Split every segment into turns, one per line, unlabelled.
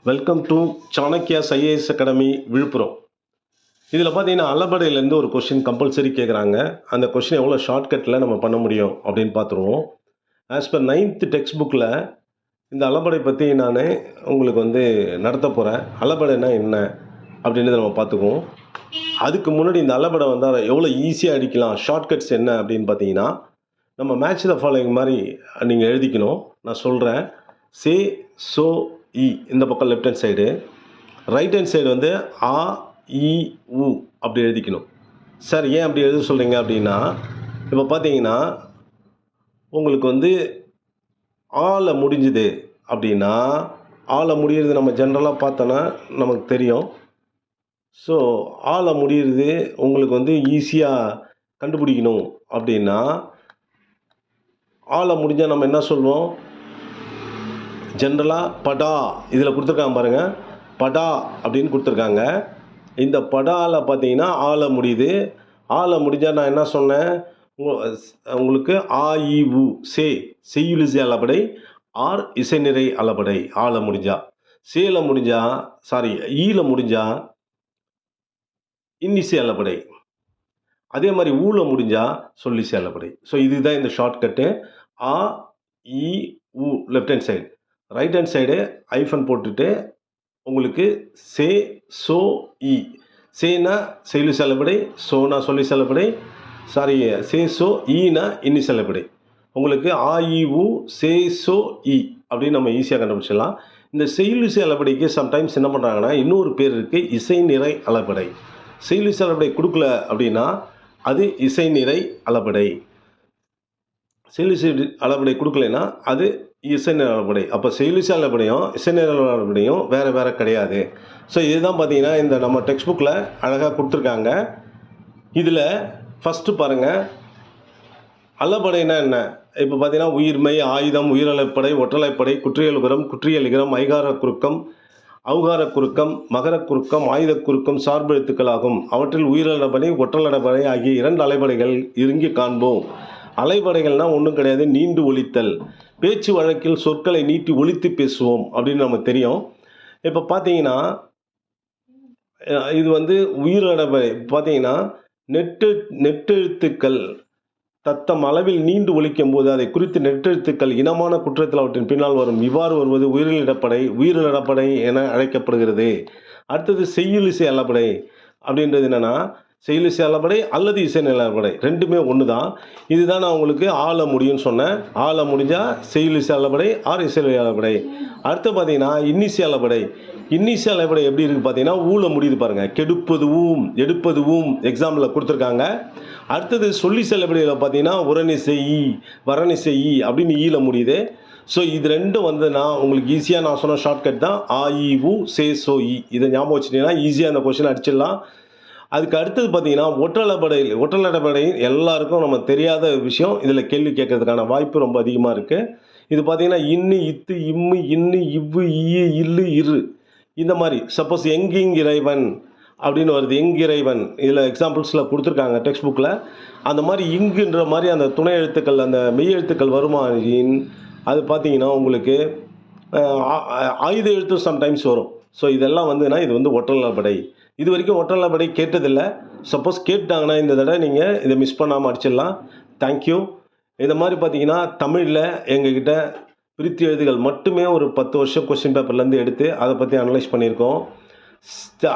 Welcome to Chanakya's IAS academy Villupuram. இதில் பார்த்தீங்கன்னா அளபடையிலேருந்து ஒரு கொஷின் கம்பல்சரி கேட்குறாங்க. அந்த கொஷின் எவ்வளோ ஷார்ட்கட்டில் நம்ம பண்ண முடியும் அப்படின்னு பார்த்துருவோம். ஆஸ் பர் 9th டெக்ஸ்ட் புக்கில் இந்த அளபடை பற்றி நான் உங்களுக்கு நடத்த போகிறேன். அளபடைனா என்ன அப்படின்றத நம்ம பார்த்துக்குவோம். அதுக்கு முன்னாடி இந்த அளபடை வந்தால் எவ்வளோ ஈஸியாக அடிக்கலாம், ஷார்ட்கட்ஸ் என்ன அப்படின்னு பார்த்தீங்கன்னா, நம்ம மேட்ச் த ஃபாலோயிங் மாதிரி நீங்கள் எழுதிக்கணும். நான் சொல்கிறேன். சே, சோ, இ இந்த பக்கம் left hand side, right hand side ஆ, இ, உ அப்படி எழுதிக்கணும். சார் ஏன் அப்படி எழுத சொல்கிறீங்க அப்படின்னா, இப்போ பார்த்தீங்கன்னா உங்களுக்கு ஆல முடிஞ்சுது அப்படின்னா, ஆல முடியிறது நம்ம ஜென்ரலாக பார்த்தோன்னா நமக்கு தெரியும். ஸோ ஆல முடியிறது உங்களுக்கு ஈஸியாக கண்டுபிடிக்கணும் அப்படின்னா, ஆல முடிஞ்சால் நம்ம என்ன சொல்வோம்? ஜென்ரலாக படா இதில் கொடுத்துருக்காங்க பாருங்கள், படா அப்படின்னு கொடுத்துருக்காங்க. இந்த படாவில் பார்த்தீங்கன்னா ஆல முடியுது. ஆல முடிஞ்சால் நான் என்ன சொன்னேன் உங்களுக்கு? ஆ, இ, உ சே செய்யுளிசை அளபடை ஆர் இசைநிறை அளபடை. ஆல முடிஞ்சா, சேல முடிஞ்சா, சாரி ஈல முடிஞ்சா இன்னிசை அளபடை. அதே மாதிரி ஊல முடிஞ்சா சொல்லிசை அளபடை. ஸோ இதுதான் இந்த ஷார்ட்கட்டு. ஆ, இ, உ left hand side, right hand side hyphen போட்டுட்டு உங்களுக்கு சே, சோ, இ. சேனா செய்யுளிசை அளபடை, சோனா சொல்லிசை அளபடை, சாரி சே, சோ, ஈனா இன்னிசை அளபடை. உங்களுக்கு ஆ, இ, உ சே, சோ, இ அப்படின்னு நம்ம ஈஸியாக கண்டுபிடிச்சிடலாம். இந்த செய்யுளிசை அளபடைக்கு சம்டைம்ஸ் என்ன பண்ணுறாங்கன்னா, இன்னொரு பேர் இருக்குது, இசை நிறை அளபடை. செய்யுளிசை அளபடை கொடுக்கல அப்படின்னா அது இசை நிறை அளபடை. செய்யுளிசை அளபடை கொடுக்கலைன்னா அது இசை நிறை அளபடை. அப்போ செய்யுளிசை அளபடையும் இசை நிறை அளபடையும் வேறு வேறு கிடையாது. ஸோ இதுதான் பார்த்தீங்கன்னா இந்த நம்ம டெக்ஸ்ட் புக்கில் அழகாக கொடுத்துருக்காங்க. இதில் ஃபஸ்ட்டு பாருங்கள், அளபடைனா என்ன? இப்போ பார்த்தீங்கன்னா உயிர்மை, ஆயுதம், உயிரலைப்படை, ஒற்றலைப்படை, குற்றியலுகரம், குற்றியலிகரம், ஐகார குறுக்கம், அவுகார குறுக்கம், மகர குறுக்கம், ஆயுத குறுக்கம் சார்பு எழுத்துக்களாகும். அவற்றில் உயிரலடபடை, ஒற்றலடபடை ஆகிய 2 அலைபடைகள் இங்கே காண்போம். அலைபடைகள்னால் ஒன்றும் கிடையாது, நீண்டு ஒலித்தல். பேச்சு வழக்கில் சொற்களை நீட்டி ஒலித்து பேசுவோம் அப்படின்னு நமக்கு தெரியும். இப்போ பார்த்தீங்கன்னா இது உயிரலடபடை பார்த்தீங்கன்னா நெட்டெழுத்துக்கள் தத்தம் அளவில் நீண்டு ஒலிக்கும் போது அதை குறித்து நெட்டெழுத்துக்கள் இனமான குற்றத்தில் அவற்றின் பின்னால் வரும். இவ்வாறு வருவது உயிரிழப்படை என அழைக்கப்படுகிறது. அடுத்தது செய்யுளிசை அளபடை அப்படின்றது என்னென்னா, செய்யுளிசை அளபடை அல்லது இசை அளபடை ரெண்டுமே ஒன்று தான். இதுதான் நான் உங்களுக்கு ஆல முடியும்னு சொன்னேன். ஆல முடிஞ்சால் செய்யுளிசை அளபடை ஆர் இசை அளபடை. அடுத்து பார்த்தீங்கன்னா இன்னிசை அளபடை. இன்னிசை அளபடை எப்படி இருக்குது பார்த்தீங்கன்னா, ஊல முடியுது பாருங்கள், கெடுப்பது ஊம் எடுப்பது ஊம் எக்ஸாம்பிளில் கொடுத்துருக்காங்க. அடுத்தது சொல்லிசை அளபடையில் பார்த்தீங்கன்னா உரணிசை ஈ, வரணிசை ஈ அப்படின்னு ஈல முடியுது. ஸோ இது ரெண்டும் நான் உங்களுக்கு ஈஸியாக நான் சொன்ன ஷார்ட்கட் தான். ஆ, இ, உ சே, சோ, இ. இதை ஞாபகம் வச்சுட்டீங்கன்னா ஈஸியாக அந்த கொஷின் அடிச்சிடலாம். அதுக்கு அடுத்தது பார்த்தீங்கன்னா ஒற்றலடபடை எல்லாருக்கும் நம்ம தெரியாத விஷயம். இதில் கேள்வி கேட்கறதுக்கான வாய்ப்பு ரொம்ப அதிகமாக இருக்குது. இது பார்த்தீங்கன்னா இன்னு, இத்து, இம்மு, இன்னு, இவ்வு, ஈ, இல்லு, இரு இந்த மாதிரி. சப்போஸ் எங்கிறைவன் அப்படின்னு வருது, எங்கிறைவன் இதில் எக்ஸாம்பிள்ஸில் கொடுத்துருக்காங்க டெக்ஸ்ட் புக்கில். அந்த மாதிரி இங்குன்ற மாதிரி அந்த துணை எழுத்துக்கள், அந்த மெய் எழுத்துக்கள் வருமானின் அது பார்த்தீங்கன்னா உங்களுக்கு ஆயுத எழுத்து சம்டைம்ஸ் வரும். ஸோ இதெல்லாம் இது ஒற்றலடபடை. இது வரைக்கும் ஒற்றலடபடை கேட்டதில்லை. சப்போஸ் கேட்டாங்கன்னா இந்த தடவை நீங்கள் இதை மிஸ் பண்ணாமல் அடிச்சிடலாம். தேங்க்யூ. இந்த மாதிரி பார்த்தீங்கன்னா தமிழில் எங்ககிட்ட பிரித்து எழுதுகள் மட்டுமே ஒரு 10 வருஷம் கொஸ்டின் பேப்பர்லேருந்து எடுத்து அதை பற்றி அனலைஸ் பண்ணியிருக்கோம்.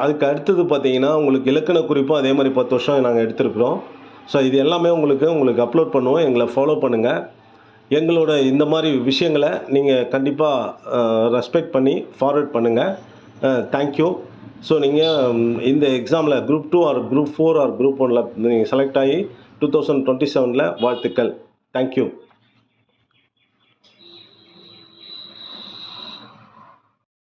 அதுக்கு அடுத்தது பார்த்தீங்கன்னா உங்களுக்கு இலக்கண குறிப்பும் அதே மாதிரி 10 வருஷம் நாங்கள் எடுத்துருக்குறோம். ஸோ இது எல்லாமே உங்களுக்கு அப்லோட் பண்ணுவோம். எங்களை ஃபாலோ பண்ணுங்கள். எங்களோட இந்த மாதிரி விஷயங்களை நீங்கள் கண்டிப்பாக ரெஸ்பெக்ட் பண்ணி ஃபார்வர்ட் பண்ணுங்கள். தேங்க்யூ. ஸோ நீங்கள் இந்த எக்ஸாமில் group 2 or group 4 or group 1ல் நீங்கள் செலக்ட் ஆகி 2027 வாழ்த்துக்கள். தேங்க்யூ.